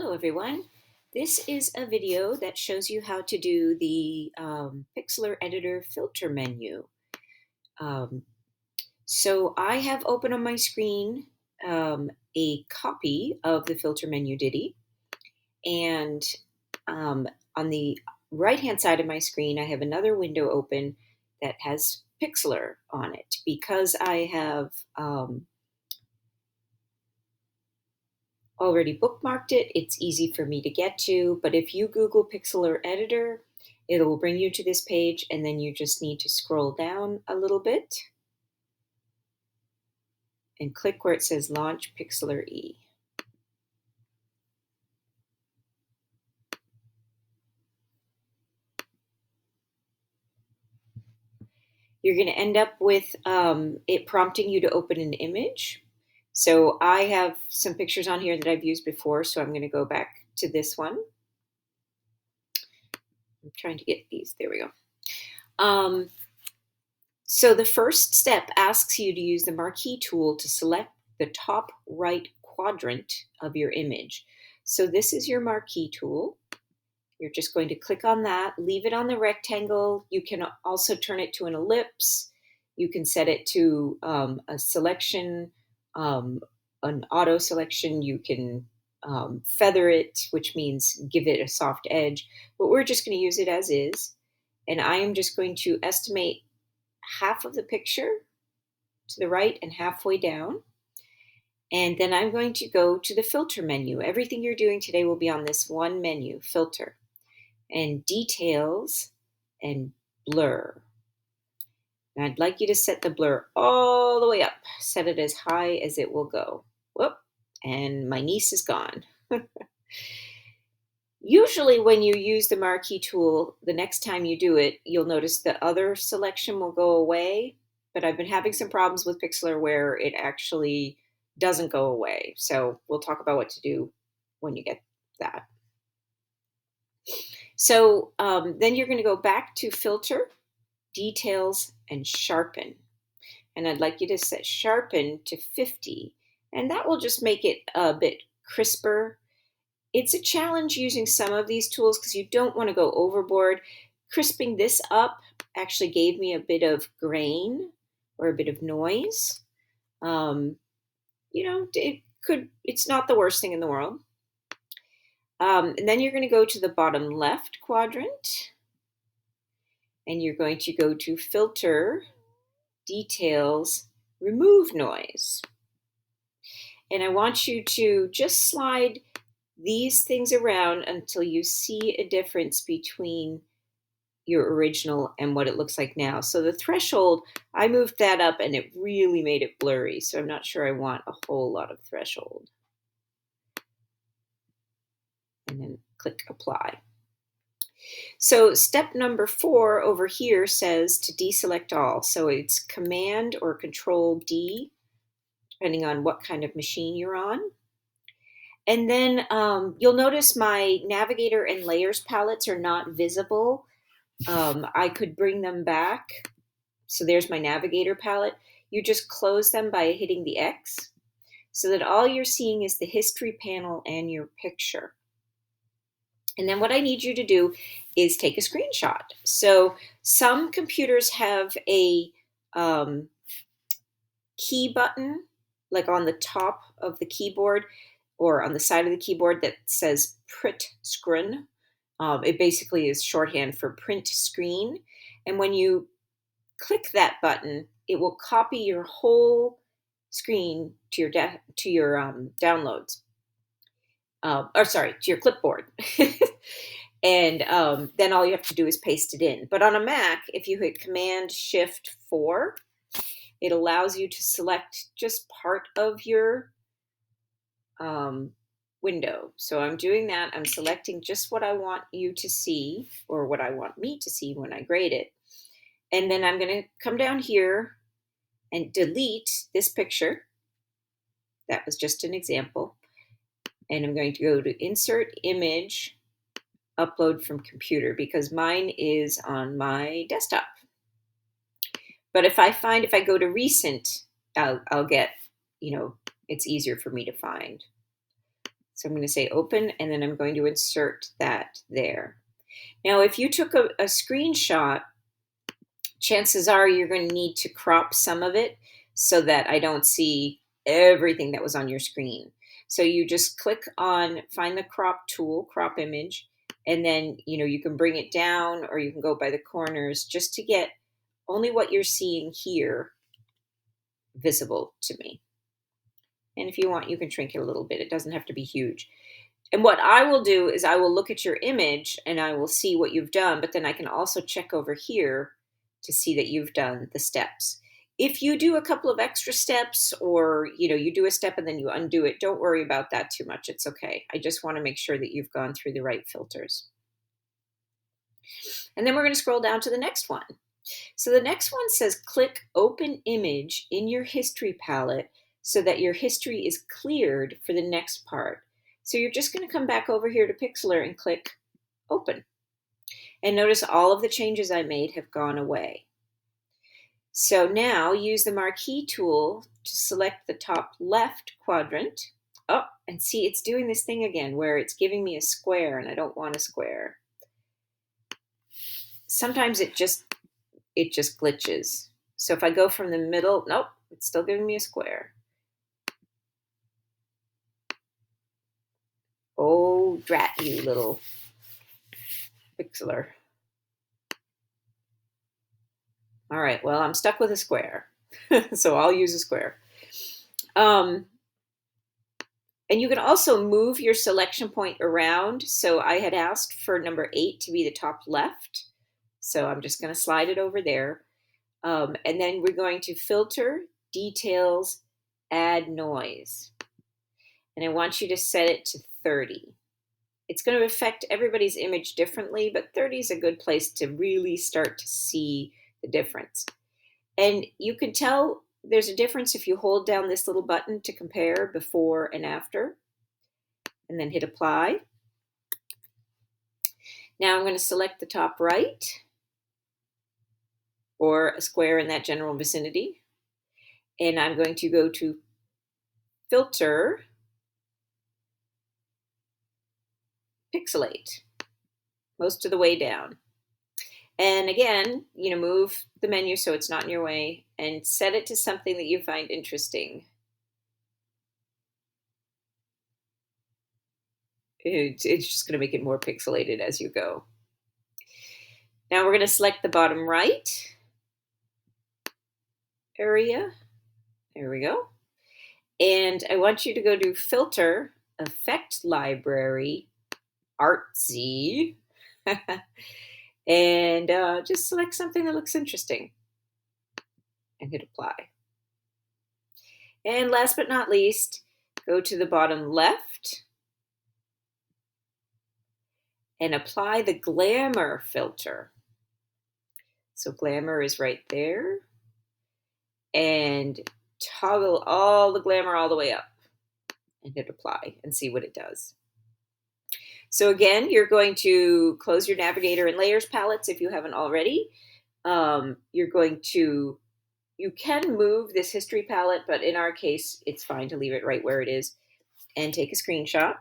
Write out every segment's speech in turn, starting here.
Hello everyone. This is a video that shows you how to do the Pixlr Editor filter menu. Um, so I have open on my screen a copy of the filter menu Ditty, and um, on the right hand side of my screen I have another window open that has Pixlr on it because I have already bookmarked it. It's easy for me to get to, but if you Google Pixlr Editor, it will bring you to this page, and then you just need to scroll down a little bit and click where it says Launch Pixlr E. You're going to end up with it prompting you to open an image. So I have some pictures on here that I've used before, so I'm going to go back to this one. I'm trying to get these. There we go. So the first step asks you to use the marquee tool to select the top right quadrant of your image. So this is your marquee tool. You're just going to click on that, leave it on the rectangle. You can also turn it to an ellipse. You can set it to a selection, an auto selection. You can feather it, which means give it a soft edge. But we're just going to use it as is. And I am just going to estimate half of the picture to the right and halfway down. And then I'm going to go to the filter menu. Everything you're doing today will be on this one menu, filter, and details and blur. And I'd like you to set the blur all the way up. Set it as high as it will go. Whoop, and my niece is gone. Usually when you use the marquee tool, the next time you do it, you'll notice the other selection will go away, but I've been having some problems with Pixlr where it actually doesn't go away. So we'll talk about what to do when you get that. So then you're going to go back to Filter, Details, and Sharpen. And I'd like you to set Sharpen to 50, and that will just make it a bit crisper. It's a challenge using some of these tools because you don't want to go overboard. Crisping this up actually gave me a bit of grain or a bit of noise. It's not the worst thing in the world. And then you're going to go to the bottom left quadrant, and you're going to go to Filter, Details, Remove Noise. And I want you to just slide these things around until you see a difference between your original and what it looks like now. So the threshold, I moved that up and it really made it blurry. So I'm not sure I want a whole lot of threshold. And then click apply. So step number 4 over here says to deselect all. So it's Command or Control D, depending on what kind of machine you're on. And then you'll notice my navigator and layers palettes are not visible. I could bring them back. So there's my navigator palette. You just close them by hitting the X so that all you're seeing is the history panel and your picture. And then what I need you to do is take a screenshot. So some computers have a key button, like on the top of the keyboard or on the side of the keyboard that says print screen. It basically is shorthand for print screen. And when you click that button, it will copy your whole screen to your downloads. To your clipboard. And then all you have to do is paste it in. But on a Mac, if you hit Command-Shift-4, it allows you to select just part of your window. So I'm doing that. I'm selecting just what I want you to see or what I want me to see when I grade it. And then I'm going to come down here and delete this picture. That was just an example. And I'm going to go to Insert Image, Upload from Computer, because mine is on my desktop. But if I go to Recent, I'll get, it's easier for me to find. So I'm going to say open, and then I'm going to insert that there. Now, if you took a screenshot, chances are you're going to need to crop some of it so that I don't see everything that was on your screen. So you just click on, find the crop tool, crop image, and then you can bring it down or you can go by the corners just to get only what you're seeing here visible to me. And if you want, you can shrink it a little bit. It doesn't have to be huge. And what I will do is I will look at your image and I will see what you've done, but then I can also check over here to see that you've done the steps. If you do a couple of extra steps or, you do a step and then you undo it, don't worry about that too much. It's okay. I just want to make sure that you've gone through the right filters. And then we're going to scroll down to the next one. So the next one says click Open Image in your history palette so that your history is cleared for the next part. So you're just going to come back over here to Pixlr and click Open. And notice all of the changes I made have gone away. So now use the marquee tool to select the top left quadrant. Oh, and see, it's doing this thing again where it's giving me a square and I don't want a square. Sometimes it just glitches. So if I go from the middle, nope, it's still giving me a square. Oh, drat you, little Pixlr. All right, well, I'm stuck with a square, so I'll use a square. And you can also move your selection point around. So I had asked for number 8 to be the top left. So I'm just going to slide it over there. And then we're going to filter, details, add noise. And I want you to set it to 30. It's going to affect everybody's image differently, but 30 is a good place to really start to see the difference. And you can tell there's a difference if you hold down this little button to compare before and after, and then hit apply. Now I'm going to select the top right, or a square in that general vicinity, and I'm going to go to Filter, Pixelate, most of the way down. And again, move the menu so it's not in your way and set it to something that you find interesting. It's just going to make it more pixelated as you go. Now we're going to select the bottom right area. There we go. And I want you to go to Filter, Effect Library, Artsy, and just select something that looks interesting and hit apply. And last but not least, go to the bottom left and apply the glamour filter. So glamour is right there. And toggle all the glamour all the way up and hit apply and see what it does. So again, you're going to close your navigator and layers palettes if you haven't already. You can move this history palette, but in our case, it's fine to leave it right where it is and take a screenshot.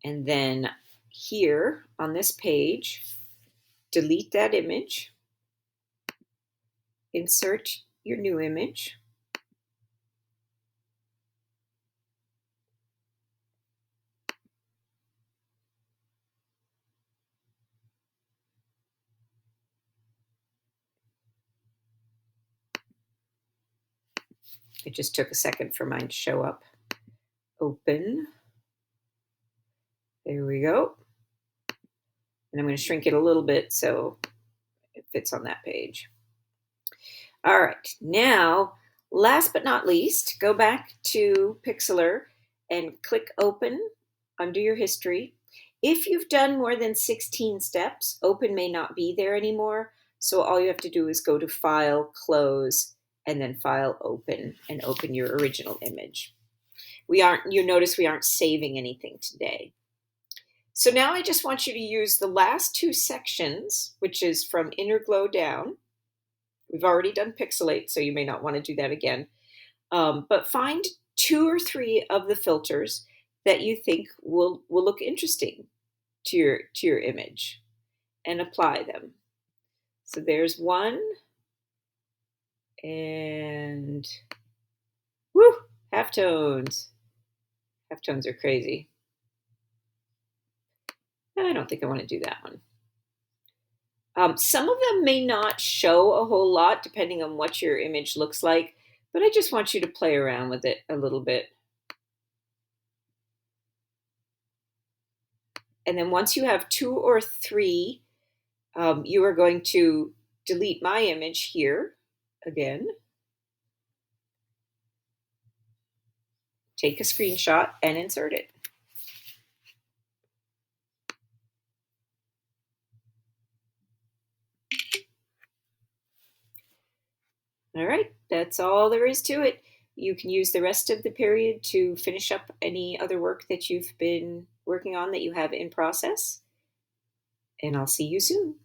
And then here on this page, delete that image, insert your new image, it just took a second for mine to show up. Open. There we go. And I'm going to shrink it a little bit so it fits on that page. All right, now, last but not least, go back to Pixlr and click Open under your history. If you've done more than 16 steps, Open may not be there anymore. So all you have to do is go to File, Close, and then File, Open, and open your original image. You notice we aren't saving anything today. So now I just want you to use the last two sections, which is from inner glow down, We've already done pixelate, so you may not want to do that again. But find 2 or 3 of the filters that you think will look interesting to your image and apply them. So there's one, and woo, halftones. Halftones are crazy. I don't think I want to do that one. Some of them may not show a whole lot depending on what your image looks like, but I just want you to play around with it a little bit. And then once you have 2 or 3, you are going to delete my image here again. Take a screenshot and insert it. All right, that's all there is to it. You can use the rest of the period to finish up any other work that you've been working on that you have in process. And I'll see you soon.